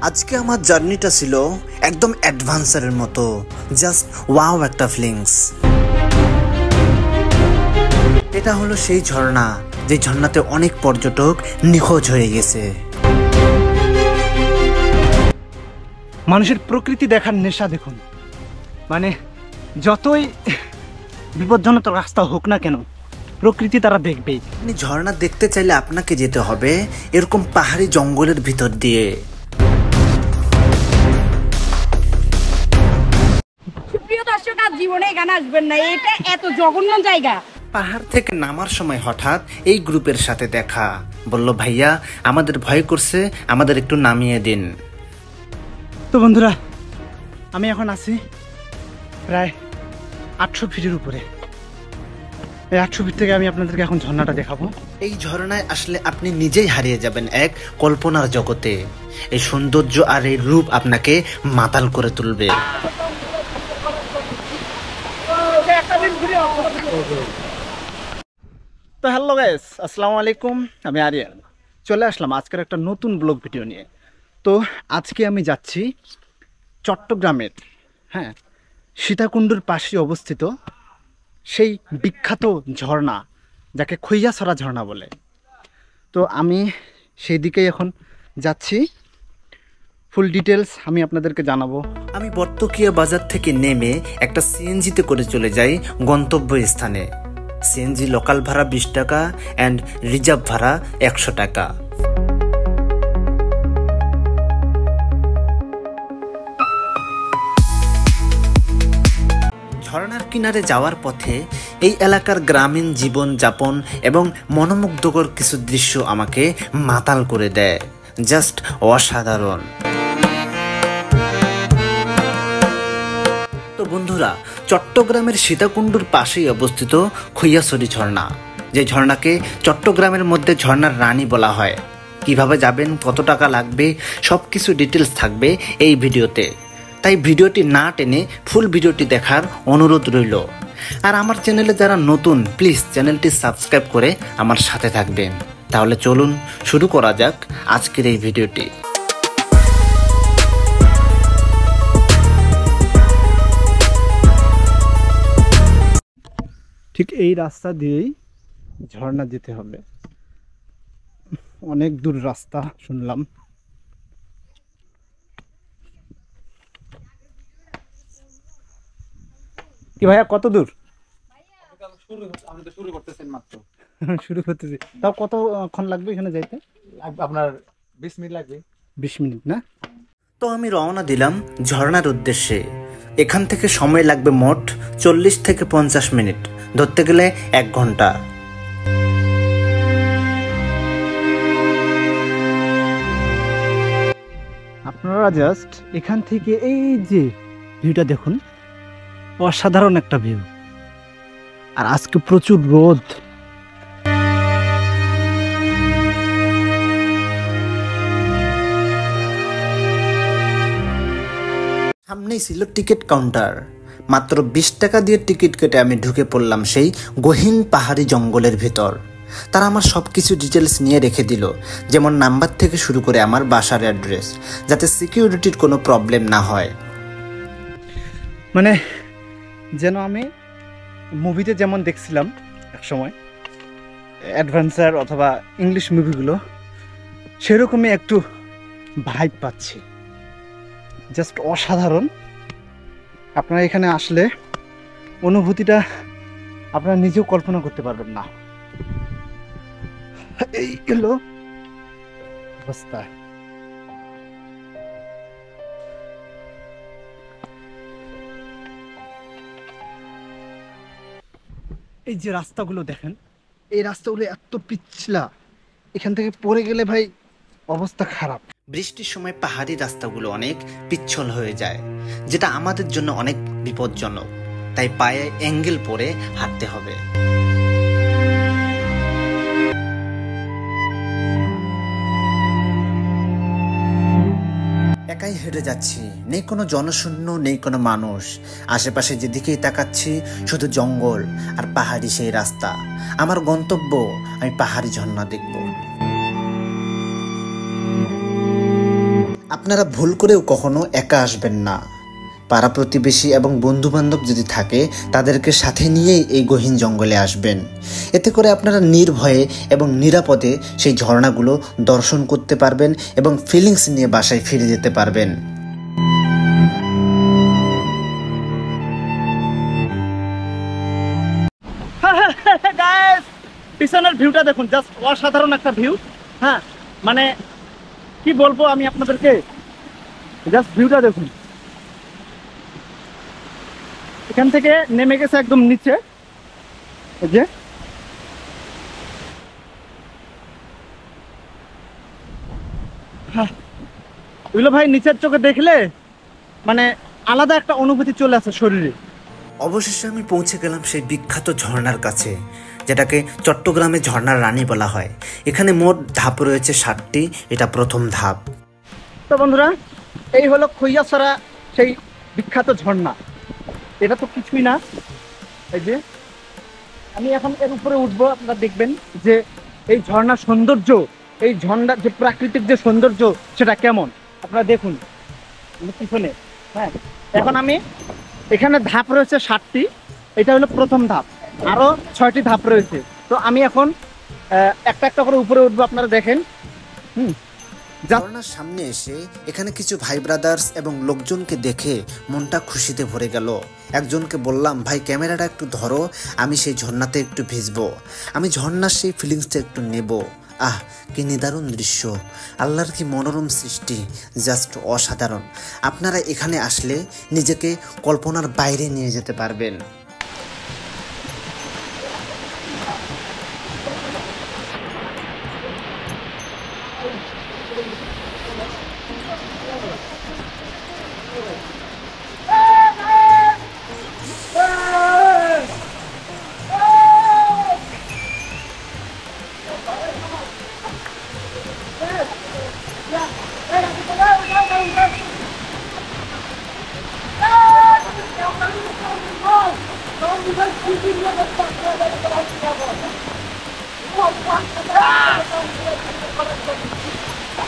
আজকে আমার জার্নিটা ছিল একদম অ্যাডভেঞ্চারের মতো, জাস্ট ওয়াও একটা ফিলিংস। এটা হলো সেই ঝর্ণা, যে ঝর্ণাতে অনেক পর্যটক নিখোঁজ হয়ে গেছে। মানুষের প্রকৃতি দেখার নেশা দেখুন, মানে যতই বিপজ্জনক রাস্তা হোক না কেন, প্রকৃতি তারা দেখবেই। ঝর্ণা দেখতে চাইলে আপনাকে যেতে হবে এরকম পাহাড়ি জঙ্গলের ভিতর দিয়ে। প্রিয় দর্শক, আজ জীবনে এখানে আসবেন না, এটা এত জঘন্য জায়গা। পাহাড় থেকে নামার সময় হঠাৎ এই গ্রুপের সাথে দেখা, বলল ভাইয়া আমাদের ভয় করছে, আমাদের একটু নামিয়ে দিন। তো বন্ধুরা, আমি এখন আছি প্রায় 800 ফিটের উপরে। এই 800 ফিট থেকে আমি আপনাদেরকে এখন ঝর্ণাটা দেখাবো। এই ঝর্ণায় আসলে আপনি নিজেই হারিয়ে যাবেন এক কল্পনার জগতে। এই সৌন্দর্য আর এই রূপ আপনাকে মাতাল করে তুলবে। তো হ্যালো গাইস, আসসালামু আলাইকুম, আমি আরিয়ান। চলে আসলাম আজকের একটা নতুন ব্লগ ভিডিও নিয়ে। তো আজকে আমি যাচ্ছি চট্টগ্রামের সীতাকুণ্ডুর পাশে অবস্থিত সেই বিখ্যাত ঝর্ণা, যাকে খৈয়াছড়া ঝর্ণা বলে। তো আমি সেই দিকেই এখন যাচ্ছি। ফুল ডিটেলস আমি আপনাদেরকে জানাবো। আমি বর্তকিয়া বাজার থেকে নেমে একটা সিএনজিতে করে চলে যাই গন্তব্য স্থানে। সিএনজি লোকাল ভাড়া 20 টাকা অ্যান্ড রিজার্ভ ভাড়া 100 টাকা। ঝর্ণার কিনারে যাওয়ার পথে এই এলাকার গ্রামীণ জীবন যাপন এবং মনোমুগ্ধকর কিছু দৃশ্য আমাকে মাতাল করে দেয়, জাস্ট অসাধারণ। তো বন্ধুরা, চট্টগ্রামের সীতাকুণ্ডুর পাশেই অবস্থিত খৈয়াছড়ি ঝর্ণা, যে ঝর্ণাকে চট্টগ্রামের মধ্যে ঝর্ণার রানী বলা হয়। কিভাবে যাবেন, কত টাকা লাগবে, সব কিছু ডিটেলস থাকবে এই ভিডিওতে। তাই ভিডিওটি না টেনে ফুল ভিডিওটি দেখার অনুরোধ রইল। আর আমার চ্যানেলে যারা নতুন, প্লিজ চ্যানেলটি সাবস্ক্রাইব করে আমার সাথে থাকবেন। তাহলে চলুন শুরু করা যাক আজকের এই ভিডিওটি। ঠিক এই রাস্তা দিয়েই ঝর্ণা যেতে হবে। অনেক দূর রাস্তা শুনলাম। কি ভাইয়া, কত দূর? শুরু করতেছেন মাত্র। শুরু করতেছি, তাও কতক্ষণ লাগবে এখানে যাইতে? আপনার 20 মিনিট লাগবে। 20 মিনিট না? তো আমি রওনা দিলাম ঝর্ণার উদ্দেশ্যে। এখান থেকে সময় লাগবে মোট 40 থেকে 50 মিনিট, ধরতে গেলে 1 ঘন্টা। আপনারা জাস্ট এখান থেকে এই যে ভিউটা দেখুন, অসাধারণ একটা ভিউ। আর আজকে প্রচুর রোদ। সামনেই ছিল টিকিট কাউন্টার। মাত্র 20 টাকা দিয়ে টিকিট কেটে আমি ঢুকে পড়লাম সেই গহীন পাহাড়ি জঙ্গলের ভিতর। তারা আমার সব কিছু ডিটেলস নিয়ে রেখে দিল, যেমন নাম্বার থেকে শুরু করে আমার বাসার অ্যাড্রেস, যাতে সিকিউরিটির কোনো প্রবলেম না হয়। মানে যেন আমি মুভিতে যেমন দেখছিলাম একসময়, অ্যাডভেঞ্চার অথবা ইংলিশ মুভিগুলো, সেরকমই একটু ভাইব পাচ্ছি। জাস্ট অসাধারণ। আপনারা এখানে আসলে অনুভূতিটা আপনারা নিজেও কল্পনা করতে পারবেন না। এই হলো অবস্থা। এই যে রাস্তাগুলো দেখেন, এই রাস্তাগুলো এত পিছলা, এখান থেকে পড়ে গেলে ভাই অবস্থা খারাপ। বৃষ্টির সময় পাহাড়ি রাস্তাগুলো অনেক পিচ্ছল হয়ে যায়, যেটা আমাদের জন্য অনেক বিপজ্জনক। তাই পায়ে অ্যাঙ্গেল পরে হাঁটতে হবে। একাই হেঁটে যাচ্ছি, নেই কোনো জনশূন্য, নেই কোনো মানুষ। আশেপাশে যেদিকেই তাকাচ্ছি শুধু জঙ্গল আর পাহাড়ি সেই রাস্তা। আমার গন্তব্য, আমি পাহাড়ি ঝর্ণা দেখব। আপনারা ভুল করেও কখনো একা আসবেন না। পাড়া প্রতিবেশী এবং বন্ধুবান্ধব যদি থাকে তাদেরকে সাথে নিয়েই এই গহীন জঙ্গলে আসবেন। এতে করে আপনারা নির্ভয়ে এবং নিরাপদে সেই ঝর্ণাগুলো দর্শন করতে পারবেন এবং ফিলিংস নিয়ে বাসায় ফিরে যেতে পারবেন। পিছনের ভিউটা দেখুন, জাস্ট অসাধারণ একটা ভিউ। হ্যাঁ, মানে কি বলবো আমি আপনাদেরকে, জাস্ট ভিউটা দেখুন। এখান থেকে নেমে গেছে একদম নিচে, এই যে এগুলো ভাই নিচের চোখে দেখলে মানে আলাদা একটা অনুভূতি চলে আসে শরীরে। অবশেষে আমি পৌঁছে গেলাম সেই বিখ্যাত ঝর্ণার কাছে, যেটাকে চট্টগ্রামে ঝর্ণার রানী বলা হয়। এখানে মোট ধাপ রয়েছে 7টি, এটা প্রথম ধাপ। তো বন্ধুরা, এই হলো খৈয়াছড়া সেই বিখ্যাত ঝর্ণা। এটা তো কিছুই না, এই যে আমি এখন এর উপরে উঠবো। আপনারা দেখবেন যে এই ঝর্ণার সৌন্দর্য, এই ঝর্ণার যে প্রাকৃতিক যে সৌন্দর্য সেটা কেমন আপনারা দেখুন পিছনে। হ্যাঁ, এখন আমি এখানে ধাপ রয়েছে 7টি, এটা হলো প্রথম ধাপ, আরো 6টি ধাপ রয়েছে। তো আমি এখন একটা একটা করে উপরে উঠবো, আপনারা দেখেন। ঝর্ণার সামনে এসে এখানে কিছু ভাই ব্রাদার্স এবং লোকজনকে দেখে মনটা খুশিতে ভরে গেল। একজনকে বললাম, ভাই ক্যামেরাটা একটু ধরো, আমি সেই ঝর্ণাতে একটু ভিজবো, আমি ঝর্ণার সেই ফিলিংসটা একটু নেব। আহ, কি নিদারুণ দৃশ্য, আল্লাহর কি মনোরম সৃষ্টি, জাস্ট অসাধারণ। আপনারা এখানে আসলে নিজেকে কল্পনার বাইরে নিয়ে যেতে পারবেন।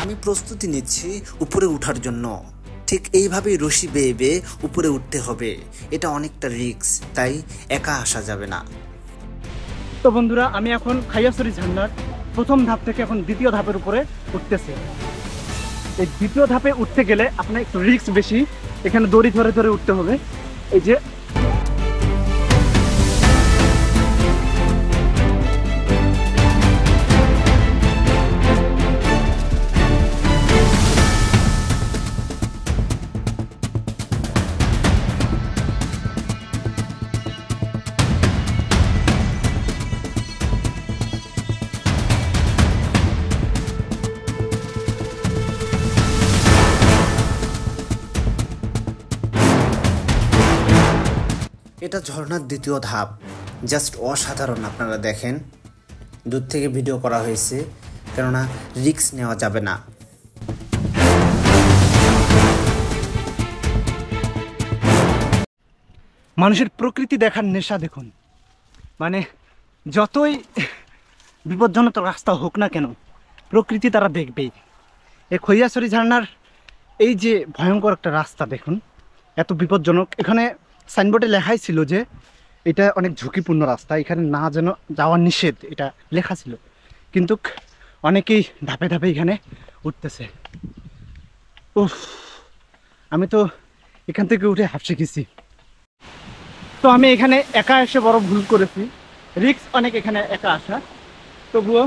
আমি প্রস্তুতি নিচ্ছি উপরে ওঠার জন্য। ঠিক এইভাবেই রশি বেয়ে বেয়ে উপরে উঠতে হবে। এটা অনেকটা রিস্ক, তাই একা আসা যাবে না। তো বন্ধুরা, আমি এখন খাইয়াছড়ি ঝর্ণার প্রথম ধাপ থেকে এখন দ্বিতীয় ধাপের উপরে উঠতেছি। এই দ্বিতীয় ধাপে উঠতে গেলে আপনার একটু রিস্ক বেশি, এখানে দড়ি ধরে ধরে উঠতে হবে। এই যে এটা ঝর্ণার দ্বিতীয় ধাপ, জাস্ট অসাধারণ। আপনারা দেখেন, দূর থেকে ভিডিও করা হয়েছে, কেননা রিস্ক নেওয়া যাবে না। মানুষের প্রকৃতি দেখার নেশা দেখুন, মানে যতই বিপজ্জনক রাস্তা হোক না কেন, প্রকৃতি তারা দেখবেই। এই খৈয়াছড়ি ঝর্ণার এই যে ভয়ঙ্কর একটা রাস্তা দেখুন, এত বিপজ্জনক। এখানে সাইনবোর্ডে লেখাই ছিল যে এটা অনেক ঝুঁকিপূর্ণ রাস্তা, এখানে না যেন যাওয়া নিষেধ, এটা লেখা ছিল, কিন্তু অনেকেই ধাপে ধাপে এখানে উঠতেছে। উফ, আমি তো এখান থেকে উঠে হাঁপসে গেছি। তো আমি এখানে একা এসে বড় ভুল করেছি, রিস্ক অনেক এখানে একা আসা, তবুও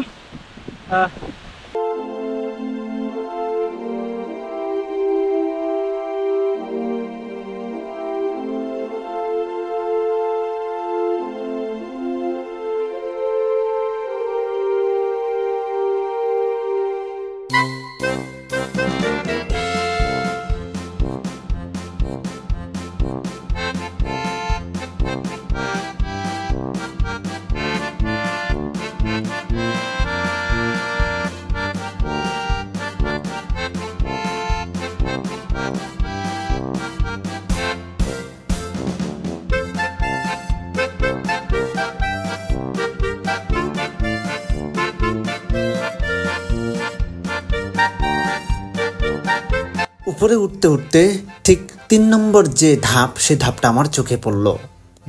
উপরে উঠতে উঠতে ঠিক 3 নম্বর যে ধাপ, সেই ধাপটা আমার চোখে পড়লো।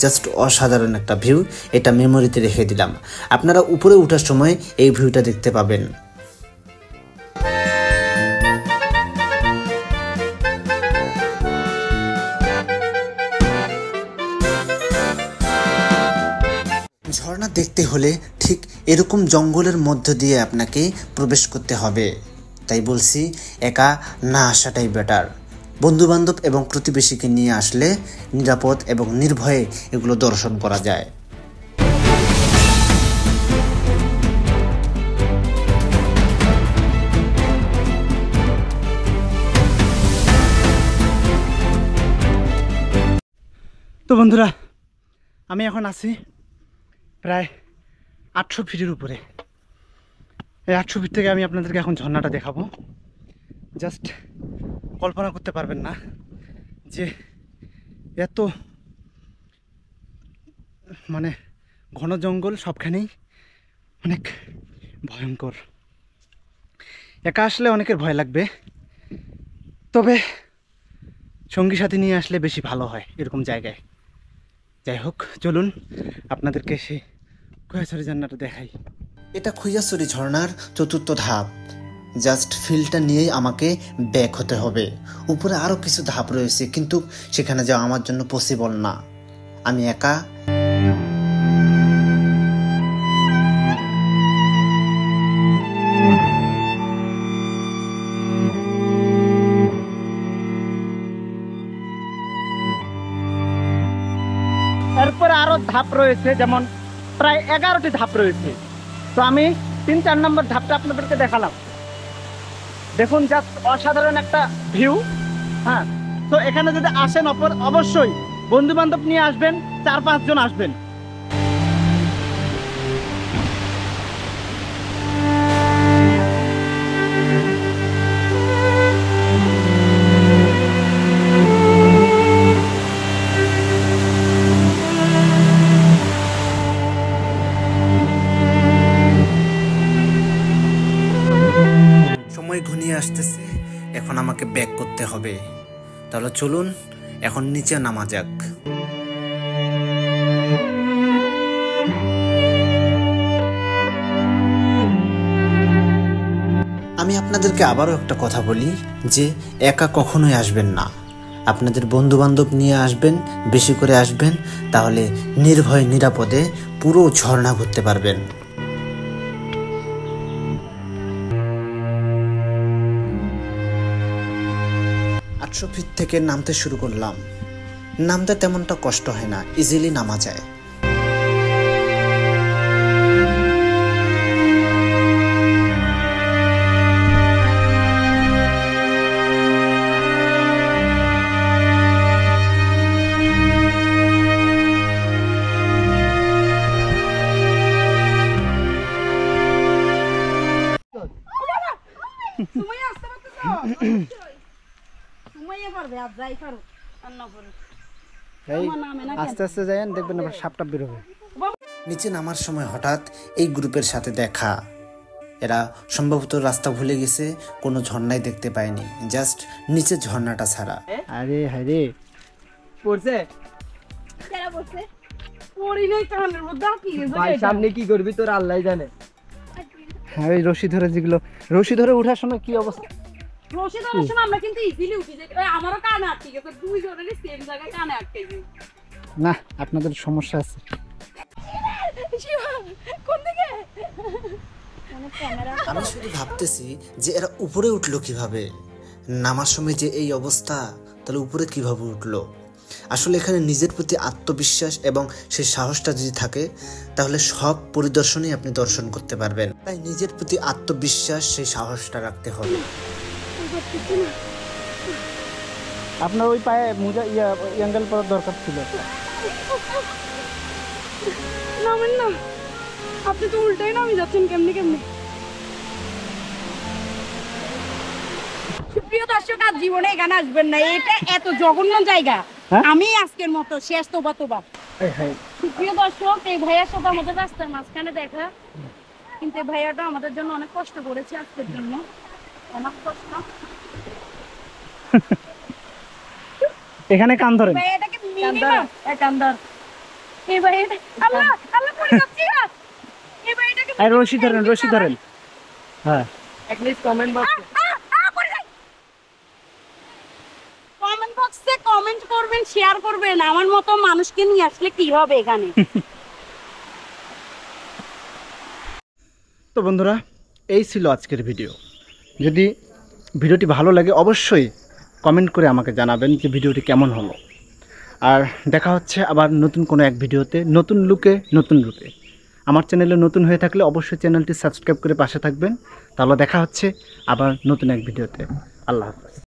জাস্ট অসাধারণ একটা ভিউ, এটা মেমোরিতে রেখে দিলাম। আপনারা উপরে ওঠার সময় এই ভিউটা দেখতে পাবেন। ঝর্ণা দেখতে হলে ঠিক এরকম জঙ্গলের মধ্য দিয়ে আপনাকে প্রবেশ করতে হবে। তাই বলছি, একা না আসাটাই বেটার। বন্ধুবান্ধব এবং প্রতিবেশীকে নিয়ে আসলে নিরাপদ এবং নির্ভয়ে এগুলো দর্শন করা যায়। তো বন্ধুরা, আমি এখন আছি প্রায় 800 ফিটের উপরে। এই 800 ফিট থেকে আমি আপনাদেরকে এখন ঝর্ণাটা দেখাবো। জাস্ট কল্পনা করতে পারবেন না যে এত মানে ঘন জঙ্গল, সবখানেই অনেক ভয়ঙ্কর। একা আসলে অনেকের ভয় লাগবে, তবে সঙ্গী সাথী নিয়ে আসলে বেশি ভালো হয় এরকম জায়গায়। যাই হোক, চলুন আপনাদেরকে সেই খৈয়াছড়ি ঝর্ণাটা দেখাই। এটা খৈয়াছড়ি ঝর্ণার 4র্থ ধাপ। জাস্ট ফিলটা নিয়েই আমাকে ব্যাক হতে হবে। উপরে আরও কিছু ধাপ রয়েছে, কিন্তু সেখানে যাওয়া আমার জন্য পসিবল না। আমি একা। এরপরে আরো ধাপ রয়েছে, যেমন প্রায় 11টি ধাপ রয়েছে। তো আমি 3-4 নম্বর ধাপটা আপনাদেরকে দেখালাম। দেখুন, জাস্ট অসাধারণ একটা ভিউ। হ্যাঁ, তো এখানে যদি আসেন অবশ্যই বন্ধু বান্ধব নিয়ে আসবেন, 4-5 জন আসবেন। ঘনিয়ে আসতেছে, এখন আমাকে ব্যাক করতে হবে। তাহলে চলুন এখন নিচে নামা যাক। আমি আপনাদেরকে আবারও একটা কথা বলি যে একা কখনোই আসবেন না। আপনাদের বন্ধু বান্ধব নিয়ে আসবেন, বেশি করে আসবেন, তাহলে নির্ভয় নিরাপদে পুরো ঝর্ণা ঘুরতে পারবেন। 800 ফিট থেকে নামতে শুরু করলাম। নামতে তেমনটা কষ্ট হয় না, ইজিলি নামা যায়। আস্তে আস্তে যাইন, দেখবেন আবার সাপ টাপ বের হবে। নিচে নামার সময় হঠাৎ এই গ্রুপের সাথে দেখা। এরা সম্ভবত রাস্তা ভুলে গেছে, কোনো ঝর্ণাই দেখতে পায়নি, জাস্ট নিচে ঝর্ণাটা ছাড়া। আরে হায়রে, পড়ছে কেরা বসে পড়ি নাই কানের মধ্যে কি ভাই, সামনে কি করবি তোর আল্লাহ জানে। হ্যাঁ, ওই রশি ধরে যেগুলো, রশি ধরে ওঠার সময় কি অবস্থা। রশি ধরার সময় আমরা কিন্তু ইজিলি উঠি যাই। ওই আমারও কানে আটকে গেছে, দুইজনেরই সেম জায়গায় কানে আটকে গেছে। না, আপনাদের সমস্যা আছে। কোন দিকে? আমি শুধু ভাবতেছি যে এরা উপরে উঠলো কিভাবে। নামার সময় যে এই অবস্থা, তাহলে উপরে কিভাবে উঠলো। আসলে এখানে নিজের প্রতি আত্মবিশ্বাস এবং সেই সাহসটা যদি থাকে, তাহলে সব পরিদর্শনই আপনি দর্শন করতে পারবেন। তাই নিজের প্রতি আত্মবিশ্বাস, সেই সাহসটা রাখতে হবে। আপনার ওই পায়ে মোজা অ্যাঙ্গেল পরার দরকার ছিল। নামেন না, আপনি তো উল্টাই নামে যাচ্ছেন কেমনি কেমনি। প্রিয় দর্শক, আজ জীবনে এখানে আসবেন না, এটা এত জঘন্য জায়গা। আমি আজকের মতো শেষ, তোবা তোবা। প্রিয় দর্শক, এই ভাইয়ার সাথে আমাদের রাস্তার মাঝখানে দেখা, কিন্তু এই ভাইয়াটা আমাদের জন্য অনেক কষ্ট করেছে আজকের জন্য, অনেক কষ্ট। এখানে কান ধরেন। ভাই এটাকে মিনিমাম কান্দার এই ভাই আল্লাহ আল্লাহ পড়ে যাচ্ছি এই ভাই এটাকে আর রশি ধরেন হ্যাঁ অ্যাটলিস্ট কমেন্ট বক্সে কমেন্ট বক্সে কমেন্ট করবেন, শেয়ার করবেন। আমার মতো মানুষকে নিয়ে আসলে কি হবে এখানে। তো বন্ধুরা, এই ছিল আজকের ভিডিও। যদি ভিডিওটি ভালো লাগে অবশ্যই কমেন্ট করে আমাকে জানাবেন যে ভিডিওটি কেমন হলো। আর দেখা হচ্ছে আবার নতুন কোনো এক ভিডিওতে, নতুন লুকে নতুন রূপে। আমার চ্যানেলে নতুন হয়ে থাকলে অবশ্যই চ্যানেলটি সাবস্ক্রাইব করে পাশে থাকবেন। তাহলে দেখা হচ্ছে আবার নতুন এক ভিডিওতে। আল্লাহ হাফেজ।